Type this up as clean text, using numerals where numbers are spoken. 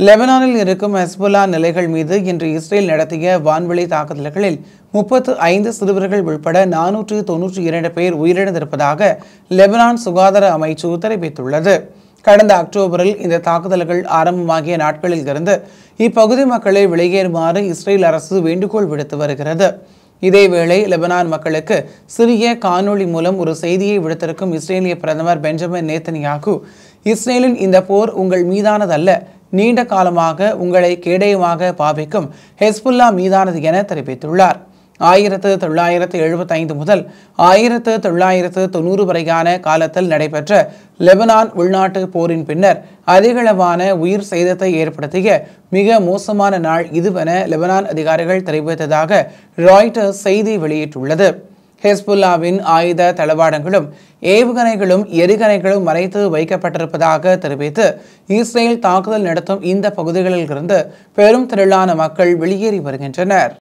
லெபனானில் இருக்கும் ஹெஸ்புல்லா நிலைகள் மீது இன்று இஸ்ரேல் நடத்திய வான்வெளி தாக்குதல்களில் 35 சிறுவர்கள் உட்பட 492 பேர் உயிரிழந்திருப்பதாக லெபனான் சுகாதார அமைச்சு தெரிவித்துள்ளது. கடந்த அக்டோபரில் இந்த தாக்குதல்கள் ஆரம்பமாகிய நாட்களில் இருந்து இப்பகுதி மக்களை வெளியேறுமாறு இஸ்ரேல் அரசு வேண்டுகோள் விடுத்து வருகிறது. இதேவேளை லெபனான் மக்களுக்கு சிறிய காணொளி மூலம் ஒரு செய்தியை விடுத்திருக்கும் இஸ்ரேலிய பிரதமர் பெஞ்சமின் நேத்தன்யாகு, இஸ்ரேலின் இந்த போர் உங்கள் மீதானதல்ல, நீண்ட காலமாக உங்களை கேடயமாக பாவிக்கும் ஹெஸ்புல்லா மீதானது என தெரிவித்துள்ளார். 1975 முதல் 1990 வரையான காலத்தில் நடைபெற்ற லெபனான் உள்நாட்டு போரின் பின்னர் அதிகளவான உயிர் சேதத்தை ஏற்படுத்திய மிக மோசமான நாள் இதுவென லெபனான் அதிகாரிகள் தெரிவித்ததாக ராய்ட்டர்ஸ் செய்தி வெளியிட்டுள்ளது. ஹெஸ்புல்லாவின் ஆயுத தளவாடங்களும் ஏவுகணைகளும் எரிகணைகளும் மறைத்து வைக்கப்பட்டிருப்பதாக தெரிவித்து இஸ்ரேல் தாக்குதல் நடத்தும் இந்த பகுதிகளில் இருந்து பெரும் திரளான மக்கள் வெளியேறி வருகின்றனர்.